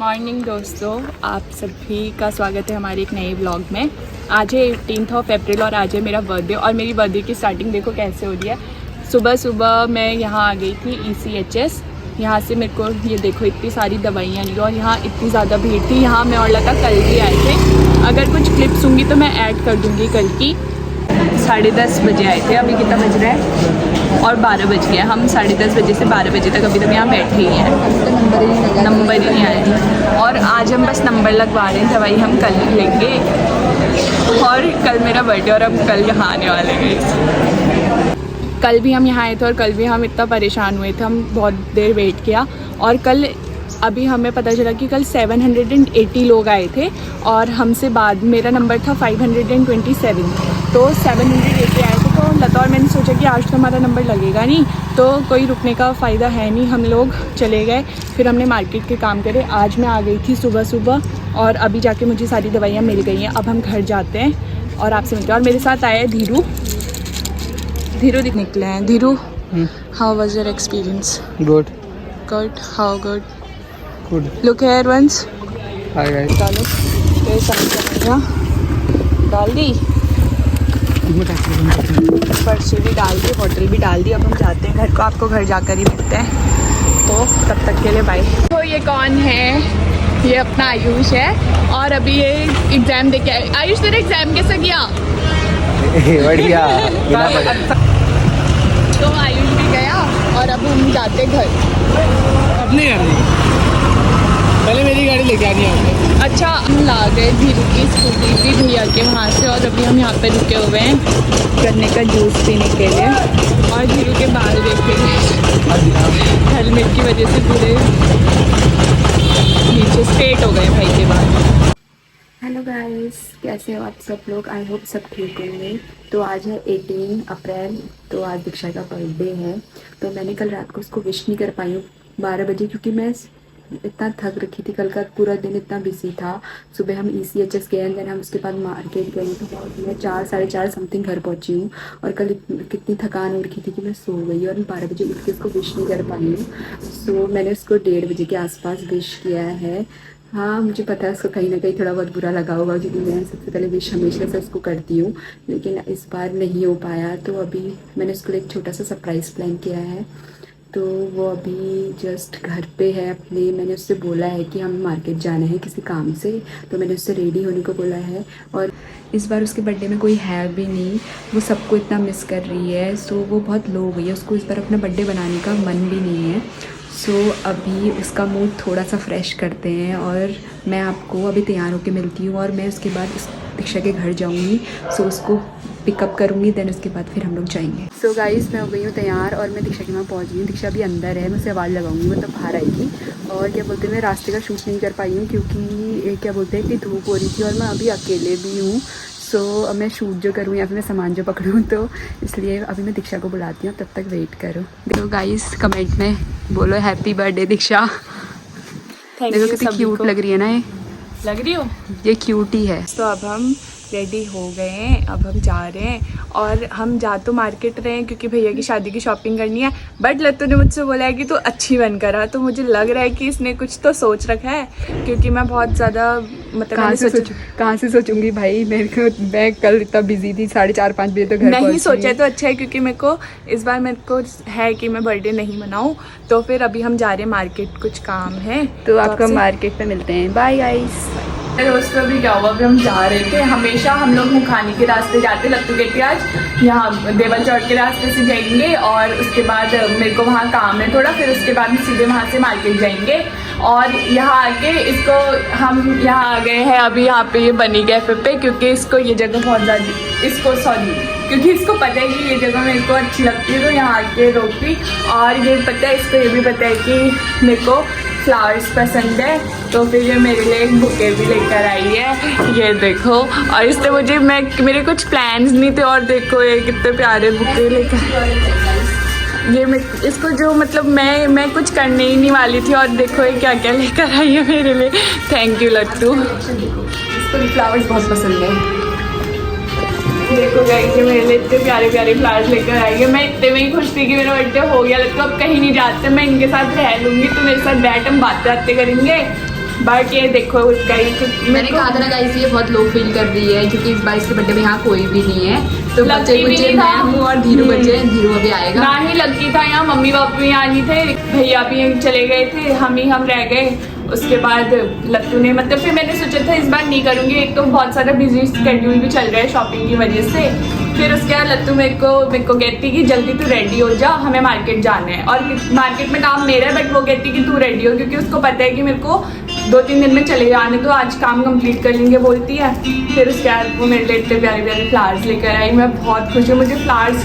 Morning दोस्तों, आप सभी का स्वागत है हमारे एक नए व्लॉग में। आज है 18 अप्रैल और आज है मेरा बर्थडे। और मेरी बर्थडे की स्टार्टिंग देखो कैसे हो रही है। सुबह सुबह मैं यहाँ आ गई थी ECHS। यहाँ से मेरे को ये देखो इतनी सारी दवाइयाँ ली और यहाँ इतनी ज़्यादा भीड़ थी। यहाँ मैं और लता कल भी आए थे। अगर कुछ क्लिप्स होंगी तो मैं ऐड कर दूँगी कल की। 10:30 बजे आए थे, अभी कितना बज रहा है और 12 बज गया। हम 10:30 बजे से 12 बजे तक अभी तक यहाँ बैठे ही हैं। नंबर ही नहीं आए और आज हम बस नंबर लगवा रहे हैं। दवाई हम कल ही लेंगे और कल मेरा बर्थडे और हम कल यहाँ आने वाले हैं। कल भी हम यहाँ आए थे और कल भी हम इतना परेशान हुए थे, हम बहुत देर वेट किया। और कल अभी हमें पता चला कि कल 780 लोग आए थे और हमसे बाद मेरा नंबर था 527, तो 780 आए थे। तो लता और मैंने सोचा कि आज तो हमारा नंबर लगेगा नहीं, तो कोई रुकने का फ़ायदा है नहीं, हम लोग चले गए। फिर हमने मार्केट के काम करे। आज मैं आ गई थी सुबह सुबह और अभी जाके मुझे सारी दवाइयाँ मिल गई हैं। अब हम घर जाते हैं और आपसे मिलते हैं। और मेरे साथ आया है धीरू दिख निकले हैं। Dhiru, how was your experience? Good. How good? Good. Look here once. Hi guys. डालो ये सारी दवाइयाँ डाल दी, पर्ची भी डाल दी, होटल भी डाल दी। अब हम जाते हैं घर को। आपको घर जाकर ही मिलते हैं, तो तब तक के लिए बाय। तो ये कौन है? ये अपना आयुष है और अभी ये एग्ज़ाम दे के आए। आयुष तेरा एग्ज़ाम कैसा गया? बढ़िया। तो आयुष भी गया और अब हम जाते घर। अब नहीं आनी, पहले मेरी गाड़ी लेके आनी है। अच्छा, हम ला गए धीरू की स्कूटी भी भैया के वहाँ से और अभी हम यहाँ पे रुके हुए हैं गन्ने का जूस पीने के लिए। और धीरू के बाल देखेंगे, हेलमेट की वजह से पूरे नीचे स्ट्रेट हो गए भाई के बाल। हेलो गाइस, कैसे हो आप सब लोग? आई होप सब ठीक होंगे। तो आज है 18 अप्रैल, तो आज दीक्षा का बर्थडे है। तो मैंने कल रात को उसको विश नहीं कर पाई हूँ 12 बजे, क्योंकि मैं इतना थक रखी थी। कल का पूरा दिन इतना बिजी था। सुबह हम ECHS गए, देन हम उसके बाद मार्केट गए। तो मैं 4 साढ़े 4 समथिंग घर पहुंची हूँ और कल कितनी थकान हो रखी थी कि मैं सो गई और मैं 12 बजे उठ के उसको विश नहीं कर पाई हूँ। सो मैंने उसको 1:30 बजे के आसपास विश किया है। हाँ, मुझे पता है उसको कहीं ना कहीं थोड़ा बहुत बुरा लगा होगा, क्योंकि मैं सबसे पहले विश हमेशा से उसको करती हूँ, लेकिन इस बार नहीं हो पाया। तो अभी मैंने उसको एक छोटा सा सरप्राइज़ प्लान किया है। तो वो अभी जस्ट घर पे है अपने। मैंने उससे बोला है कि हम मार्केट जाना है किसी काम से, तो मैंने उससे रेडी होने को बोला है। और इस बार उसके बर्थडे में कोई है भी नहीं, वो सबको इतना मिस कर रही है। सो वो बहुत लो हो गई है, उसको इस बार अपना बर्थडे बनाने का मन भी नहीं है। सो अभी उसका मूड थोड़ा सा फ्रेश करते हैं और मैं आपको अभी तैयार होकर मिलती हूँ और मैं उसके बाद दीक्षा के घर जाऊँगी। सो उसको पिकअप करूँगी, देन उसके बाद फिर हम लोग जाएंगे। सो गाइस, मैं हो गई हूँ तैयार और मैं दीक्षा के वहाँ पहुँच गई हूँ। दीक्षा अभी अंदर है, मैं उसे आवाज़ लगाऊंगी, मतलब बाहर आएगी। और क्या बोलते हैं, मैं रास्ते का शूट नहीं कर पाई हूँ क्योंकि क्या बोलते हैं कि धूप हो रही थी और मैं अभी अकेले भी हूँ। सो अब मैं शूट जो करूँ या फिर मैं सामान जो पकड़ूँ, तो इसलिए अभी मैं दीक्षा को बुलाती हूँ, तब तक वेट करो। तो गाइस कमेंट में बोलो हैप्पी बर्थडे दीक्षा। देखो कितनी क्यूट लग रही है ना, ये लग रही हो, ये क्यूट ही है। तो अब हम रेडी हो गए हैं, अब हम जा रहे हैं और हम जा तो मार्केट रहे हैं क्योंकि भैया की शादी की शॉपिंग करनी है। बट लत्तू ने मुझसे बोला है कि तू अच्छी बन कर आ, तो मुझे लग रहा है कि इसने कुछ तो सोच रखा है, क्योंकि मैं बहुत ज़्यादा मतलब कहाँ से सोचूंगी भाई, मैं कल इतना बिजी थी, 4:30-5 बजे तक घर नहीं सोचा तो अच्छा है, क्योंकि मेरे को इस बार मेरे को है कि मैं बर्थडे नहीं मनाऊँ। तो फिर अभी हम जा रहे हैं मार्केट, कुछ काम है। तो आपको मार्केट में मिलते हैं। Bye guys. दोस्तों अभी क्या हुआ, अभी हम जा रहे थे। हमेशा हम लोग मुखानी के रास्ते जाते, लत्तू के आज यहाँ देवल चौक के रास्ते से जाएंगे और उसके बाद मेरे को वहाँ काम है थोड़ा, फिर उसके बाद सीधे वहाँ से मार्केट जाएंगे। और यहाँ आके इसको हम यहाँ आ गए हैं अभी यहाँ पे ये बनी कैफे पे, क्योंकि इसको ये जगह बहुत ज़्यादा क्योंकि इसको पता है कि ये जगह मेरे को अच्छी लगती है, तो यहाँ आके रोकी। और ये पता है इसको, ये भी पता है कि मेरे को फ्लावर्स पसंद है, तो फिर ये मेरे लिए एक बुके भी लेकर आई है, ये देखो। और इससे मुझे मेरे कुछ प्लान्स नहीं थे, और देखो ये कितने प्यारे बुके लेकर, ये मैं इसको जो मतलब मैं कुछ करने ही नहीं वाली थी, और देखो ये क्या क्या लेकर आई है मेरे लिए। थैंक यू लट्टू। इसको भी फ्लावर्स बहुत पसंद है। देखो गाइस, ये मेरे लिए इतने प्यारे प्यारे फ्लावर्स लेकर आई है। मैं इतने में ही खुश थी कि मेरा बर्थडे हो गया, लगता अब कहीं नहीं जाते, मैं इनके साथ रह लूँगी, तो मेरे साथ बैठ हम बातें करेंगे। बट ये देखो उसका ही मैंने कहा था ना गाइस, ये बहुत लो फील कर रही है क्योंकि इस बार इसके बर्थडे में यहाँ कोई भी नहीं है, तो बच्चे भी बच्चे नहीं मैं था। हूँ और धीरू बच्चे हैं, धीरू अभी आएगा। ना ही लकी था यहाँ, मम्मी पापा भी यहाँ नहीं थे, भैया भी यहीं चले गए थे, हम रह गए। उसके बाद लट्टू ने मतलब फिर मैंने सोचा था इस बार नहीं करूँगी, एक तो बहुत सारा बिजी स्केड्यूल भी चल रहा है शॉपिंग की वजह से। फिर उसके बाद लट्टू मेरे को कहती कि जल्दी तू रेडी हो जा, हमें मार्केट जाना है, और मार्केट में काम मेरा है, बट वो कहती कि तू रेडी हो, क्योंकि उसको पता है कि मेरे को 2-3 दिन में चले जाने, तो आज काम कंप्लीट कर लेंगे बोलती है। फिर उसके बाद वो मेरे लिए इतने प्यारे प्यारे फ्लावर्स लेकर आई, मैं बहुत खुश हूँ। मुझे फ्लावर्स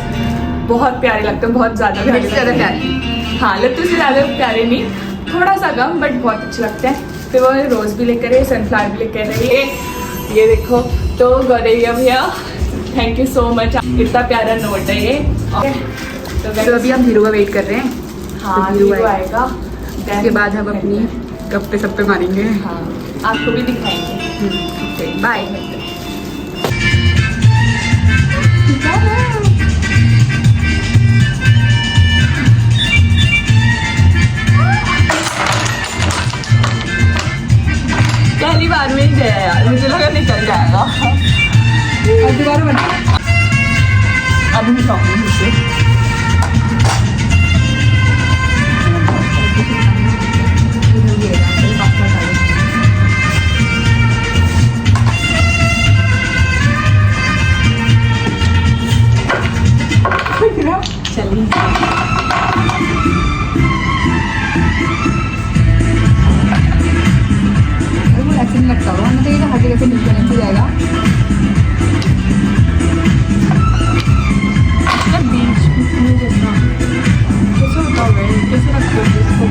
बहुत प्यारे लगते हैं, बहुत ज़्यादा प्यारे। हाँ, लट्टू से ज़्यादा प्यारे नहीं, थोड़ा सा कम, बट बहुत अच्छे लगते हैं। फिर वो रोज़ भी लेकर आई, सनफ्लावर भी लेकर आई, ये देखो। तो गौरैया भैया थैंक यू सो मच, इतना प्यारा नोट है ये। तो अभी हम धीरू का वेट कर रहे हैं। हाँ, तो धीरू धीरू आएगा, उसके बाद हम अपनी गप्पे सप्पे मारेंगे। हाँ, आपको भी दिखाएंगे। बाय। पहली बार में ही गया यार, मुझे लगा निकल जाएगा। और दोबारा बना अभी मैं शॉपिंग से चलिए। ऐसे नहीं लगता हुआ, मतलब ये हर जगह से डिफरेंस हो जाएगा। बीच में जैसा कैसे होता होगा, कैसे रखते हो इसको?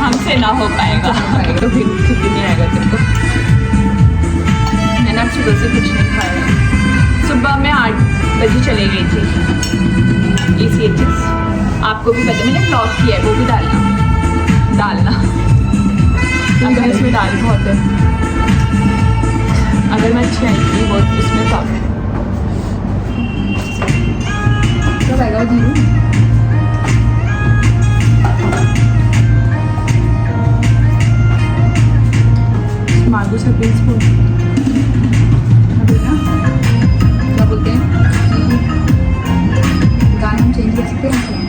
हमसे ना हो पाएगा, तो फिर छुट्टी नहीं आएगा तेरे को। मैंने आज सुबह से कुछ नहीं खाया। सुबह मैं 8 बजे चले गई थी ECHS, आपको भी पता, मैंने ब्लॉग किया है, वो भी डालना। अगर इसमें दाल बहुत है, अगर मैं अच्छी आएगी वो उसमें कम है। कब आएगा धीरू? मांगू सर्विस को अभी ना क्या बोलते हैं कि गाना हम चेंज कर सकते हैं।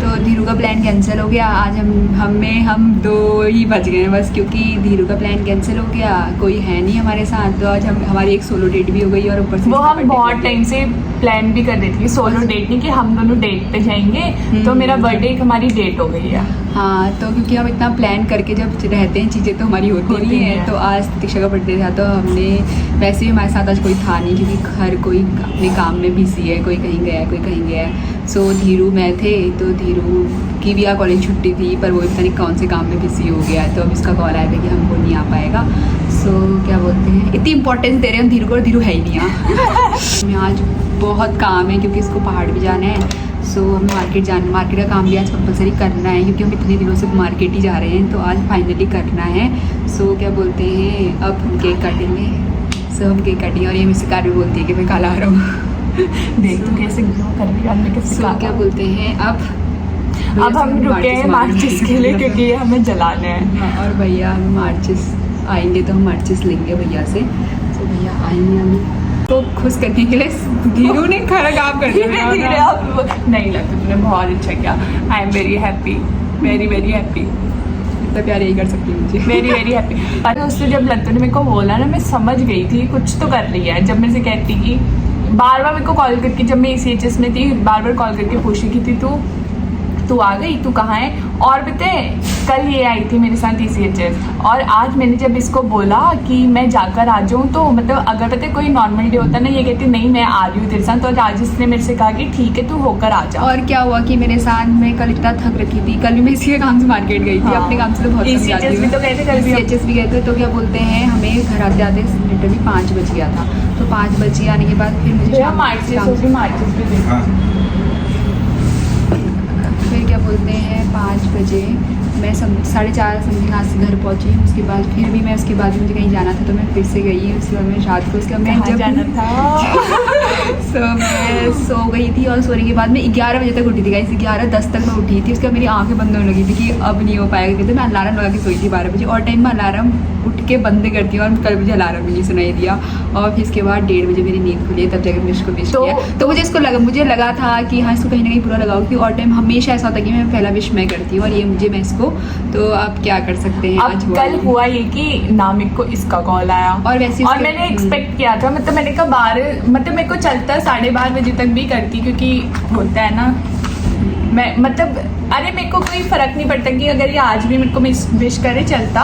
तो धीरू का प्लान कैंसिल हो गया। आज हम 2 ही बज गए हैं बस, क्योंकि धीरू का प्लान कैंसिल हो गया, कोई है नहीं हमारे साथ। तो आज हमारी एक सोलो डेट भी हो गई, और ऊपर से वो हम बहुत टाइम से प्लान भी कर रहे थे कि सोलो डेट नहीं, कि हम दोनों डेट पे जाएंगे। तो मेरा बर्थडे हमारी डेट हो गई है। हाँ, तो क्योंकि हम इतना प्लान करके जब रहते हैं चीज़ें तो हमारी होती नहीं है। तो आज तीक्षा का बर्थडे था, तो हमने वैसे भी हमारे साथ आज कोई था नहीं, क्योंकि हर कोई अपने काम में बिजी है, कोई कहीं गया है, कोई कहीं गया है। सो धीरू मैं थे, तो धीरू की भी कॉलेज छुट्टी थी, पर वो पता नहीं कौन से काम में बिजी हो गया है। तो अब इसका कॉल आया था कि हमको नहीं आ पाएगा। सो क्या बोलते हैं, इतनी इंपॉर्टेंस दे रहे हैं धीरू को, और धीरू है ही नहीं यहाँ। हमें आज बहुत काम है, क्योंकि इसको पहाड़ भी जाना है। सो हमें मार्केट का काम भी आज कंपलसरी करना है, क्योंकि हम इतने दिनों से मार्केट ही जा रहे हैं, तो आज फाइनली करना है। सो क्या बोलते हैं, अब हम केक काटेंगे। सो हम केक काटेंगे, और ये मुझसे कार भी बोलती है कि मैं काला आ रहा हूँ। देख तू कैसे ग्लो कर रही है, हमने कैसे सो क्या बोलते हैं, अब हम रुके हैं मार्चिस के लिए, क्योंकि ये हमें जलाना है। हाँ, और भैया हम मार्चिस आएंगे तो हम मार्चिस लेंगे भैया से। तो भैया आएंगे हमें तो खुश करने के लिए। धीरू ने खरा काम कर दिया। धीरे अब नहीं लगता, तुमने बहुत अच्छा किया। I am very happy, very very happy. इतना प्यार यही कर सकती हूँ मुझे, वेरी वेरी हैप्पी। पर उससे जब लत्तू ने मेरे को बोला ना, मैं समझ गई थी कुछ तो कर रही है। जब मैं से कहती कि बार मेरे को कॉल करके, जब मैं ECHS में थी, बार कॉल करके पूछ रही थी तू आ गई, तू कहाँ है। और पता है कल ये आई थी मेरे साथ ECHS, और आज मैंने जब इसको बोला कि मैं जाकर आ जाऊँ, तो मतलब अगर पता है कोई नॉर्मल डे होता ना, ये कहती नहीं मैं आ रही हूँ तेरे साथ, तो आज इसने मेरे से कहा कि ठीक है तू होकर आ जा। और क्या हुआ कि मेरे साथ मैं कल इतना थक रखी थी, कल भी मैं इसी के काम से मार्केट गई थी। हाँ। अपने काम से तो बहुत थक जाती ECHS हूँ। भी तो गए थे कल भी। ECHS भी गए थे, तो क्या बोलते हैं हमें घर आते आते लिटरली 5 बज गया था। तो 5 बजे आने के बाद फिर मुझे फिर क्या बोलते हैं 5 बजे मैं 4:30 समथिंग आज से घर पहुंची। उसके बाद फिर भी मैं उसके बाद मुझे कहीं जाना था, तो मैं फिर से गई। उसके बाद मैं रात को उसके बाद मैं जब जाना था सो मैं सो गई थी, और सोने के बाद मैं 11 बजे तक उठी थी गाइस। 11:10 तक मैं उठी थी। उसके बाद मेरी आंखें बंद होने लगी थी कि अब नहीं हो पाएगा, क्योंकि मैं अलार्म लगा के सोई थी 12 बजे, और टाइम में अलार्म उठ के बंद करती हूँ, और कल मुझे अलार्म भी नहीं सुनाई दिया। और फिर इसके बाद 1:30 बजे मेरी नींद खुली, तब जाकर मैं इसको विश किया। तो मुझे लगा था कि हाँ इसको कहीं ना कहीं बुरा लगा, क्योंकि और टाइम हमेशा ऐसा होता है कि मैं पहला विश मैं करती हूँ, और ये मुझे मैं इसको, तो आप क्या कर सकते हैं। आज कल हुआ ये कि नामिक को इसका कॉल आया, और वैसे और मैंने एक्सपेक्ट किया था, मतलब मैंने कहा 12 मतलब मेरे को चलता 12:30 बजे तक भी करती, क्योंकि होता है ना मैं मतलब अरे मेरे को कोई फर्क नहीं पड़ता कि अगर ये आज भी मेरे को विश करे चलता।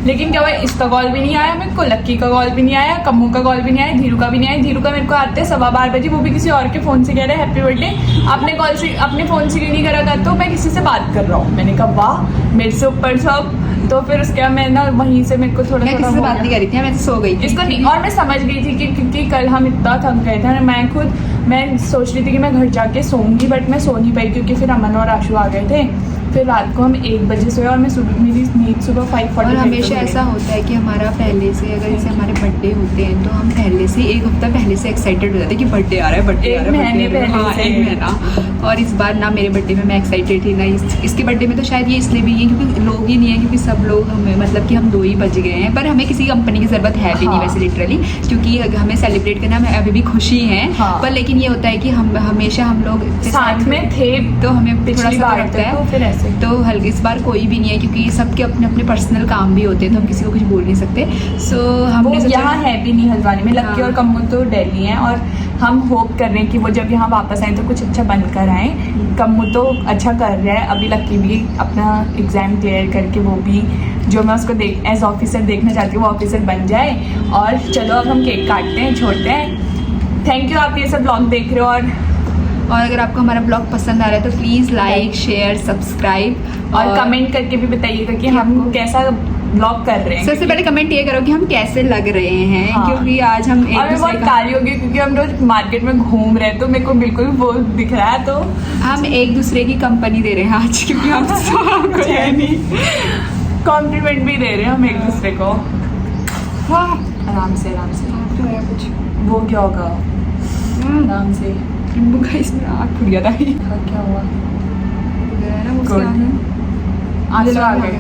लेकिन क्या हुआ, इसका कॉल भी नहीं आया मेरे को, लक्की का कॉल भी नहीं आया, कम्मू का कॉल भी नहीं आया, धीरू का भी नहीं आया। धीरू का मेरे को आते 12:15 बजे, वो भी किसी और के फ़ोन से कह रहे हैं हैप्पी बर्थडे, अपने कॉल से अपने फ़ोन से क्यों नहीं करा था, तो मैं किसी से बात कर रहा हूँ। मैंने कहा वाह मेरे से ऊपर सब। तो फिर उसके बाद मैं ना वहीं से मेरे को थोड़ा मैं किसी से बात नहीं कर रही थी, मैं सो गई थी इसको नहीं, और मैं समझ गई थी कि क्योंकि कल हम इतना थक गए थे, मैं सोच रही थी कि मैं घर जाके सोऊंगी, बट मैं सो नहीं पाई क्योंकि फिर अमन और आशु आ गए थे। फिर रात को हम 1 बजे सोए, और मैं मेरी नींद सुबह 5:40। और हमेशा ऐसा होता है कि हमारा पहले से, अगर जैसे हमारे बर्थडे होते हैं, तो हम पहले से 1 हफ्ता पहले से एक्साइटेड हो जाते हैं कि बर्थडे आ रहा है, बर्थडे आ रहा है, एक महीना। और इस बार ना मेरे बर्थडे में मैं एक्साइटेड थी, ना इसके बर्थडे में। तो शायद ये इसलिए भी है क्योंकि लोग ही नहीं है, क्योंकि सब लोग हमें मतलब कि हम 2 ही बज गए हैं। पर हमें किसी कंपनी की ज़रूरत है भी नहीं वैसे लिटरली, क्योंकि हमें सेलिब्रेट करना में अभी भी खुशी है। पर लेकिन ये होता है कि हम हमेशा हम लोग साथ में थे, तो हमें थोड़ा सा लगता है। फिर ऐसे तो हल्के इस बार कोई भी नहीं है, क्योंकि सबके अपने अपने पर्सनल काम भी होते हैं, तो हम किसी को कुछ बोल नहीं सकते। सो हमने यहाँ है भी नहीं हल्द्वानी में, लक्की और कम्मू तो दिल्ली हैं, और हम होप कर रहे हैं कि वो जब यहाँ वापस आए तो कुछ अच्छा बनकर आए। कम्मू तो अच्छा कर रहा है, अभी लक्की भी अपना एग्ज़ाम क्लियर करके वो भी जो मैं उसको एज ऑफिसर देखना चाहती हूँ वो ऑफिसर बन जाए। और चलो अब हम केक काटते हैं, छोड़ते हैं। थैंक यू आप ये सब ब्लॉग देख रहे हो, और अगर आपको हमारा ब्लॉग पसंद आ रहा है तो प्लीज़ लाइक शेयर सब्सक्राइब और कमेंट करके भी बताइएगा कि हम कैसा ब्लॉग कर रहे हैं। सबसे पहले कमेंट ये करो कि हम कैसे लग रहे हैं। हाँ। क्योंकि आज हम और मैं बहुत काली हो गई क्योंकि हम रोज मार्केट में घूम रहे हैं, तो मेरे को बिल्कुल वो दिख रहा है। तो हम एक दूसरे की कंपनी दे रहे हैं आज, क्योंकि हम नहीं कॉम्प्लीमेंट भी दे रहे हैं हम एक दूसरे को। हाँ आराम से कुछ वो क्या होगा, आराम से इसमें आँख खुल गया था। क्या हुआ आंसू आ गए,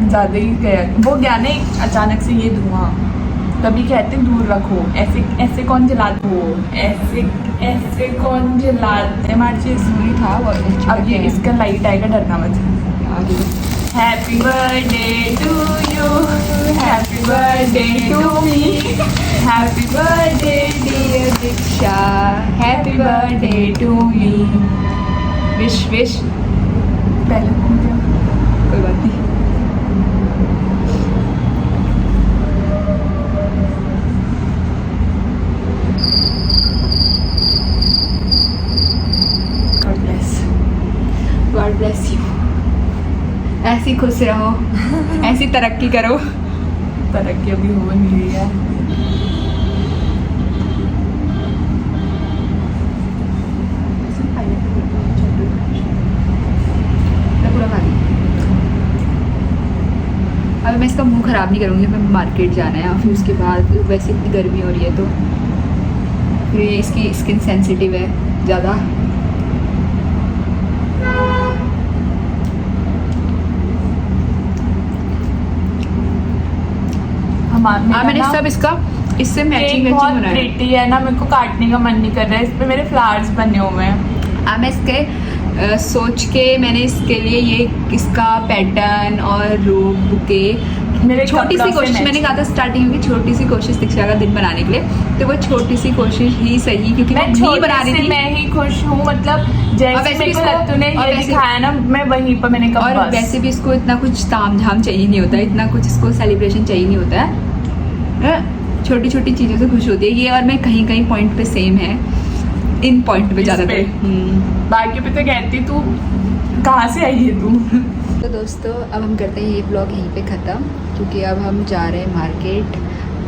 ज़्यादा ही गया वो गया ना अचानक से ये धुआं। तभी कहते हैं दूर रखो, ऐसे ऐसे कौन जलाते हो, ऐसे ऐसे कौन जलाते हमारी चीज़ नहीं था वो। अब ये इसका लाइट आएगा, डरना मत। Happy birthday to you, happy birthday to me, happy birthday dear Diksha, happy birthday to me. Wish wish पहले कोई बात नहीं। God bless you. ऐसी खुश रहो, ऐसी तरक्की करो। तरक्की अभी हो नहीं रही है। अब मैं इसका मुंह ख़राब नहीं करूँगी, मैं मार्केट जाना है, फिर उसके बाद वैसे इतनी गर्मी हो रही है तो फिर इसकी स्किन सेंसिटिव है ज़्यादा। मैंने सब इसका इससे मैचिंग बहुत बनाया। प्रिटी है ना, मेरे को काटने का मन नहीं कर रहा है। इस पे मेरे फ्लावर्स बने हुए हैं। मैं इसके सोच के मैंने इसके लिए ये इसका पैटर्न और रोब बुके मेरे छोटी सी कपड़ों से कोशिश, match। मैंने कहा था स्टार्टिंग में छोटी सी कोशिश दीक्षा का दिन बनाने के लिए, तो वो छोटी सी कोशिश ही सही, क्योंकि मैं मैं नहीं छोटे बना रही से थी। मैं ही खुश हूँ, मतलब और जैसे वैसे मेरे को इसको- लत्तू ने और ये वैसे- दिखाया ना, मैं वहीं पर मैंने कहा और बस। वैसे भी इसको इतना कुछ तामझाम चाहिए नहीं होता है, इतना कुछ इसको सेलिब्रेशन चाहिए नहीं होता है, छोटी छोटी चीज़ों से खुश होती है ये। और मैं कहीं कहीं पॉइंट पे सेम है, इन पॉइंट पे इस ज़्यादा पे। बाकी पे तो कहती तू कहाँ से आई है तू। तो दोस्तों अब हम करते हैं ये ब्लॉग यहीं पे ख़त्म, क्योंकि अब हम जा रहे हैं मार्केट,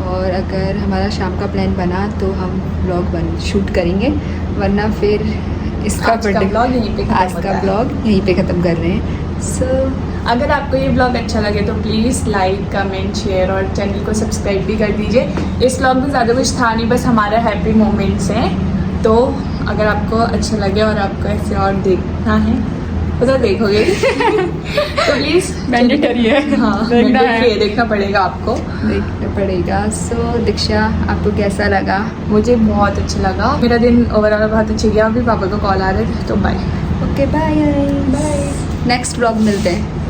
और अगर हमारा शाम का प्लान बना तो हम ब्लॉग शूट करेंगे, वरना फिर इसका आज का vlog यहीं पे खत्म आज होता का है। ब्लॉग यहीं पे ख़त्म कर रहे हैं। सो अगर आपको ये ब्लॉग अच्छा लगे तो प्लीज़ लाइक कमेंट शेयर और चैनल को सब्सक्राइब भी कर दीजिए। इस ब्लॉग में ज़्यादा कुछ था नहीं, बस हमारा हैप्पी मोमेंट्स हैं। तो अगर आपको अच्छा लगे और आपको ऐसे और देखना है तो देखोगे तो प्लीज़ मैंडेटरी है, हाँ देखना है। mandatory है, देखना पड़ेगा आपको। देखना पड़ेगा। सो दीक्षा आपको कैसा लगा? मुझे बहुत अच्छा लगा, मेरा दिन ओवरऑल बहुत अच्छा गया। अभी पापा का कॉल आ रहे थे, तो bye. Okay bye bye, next blog मिलते हैं।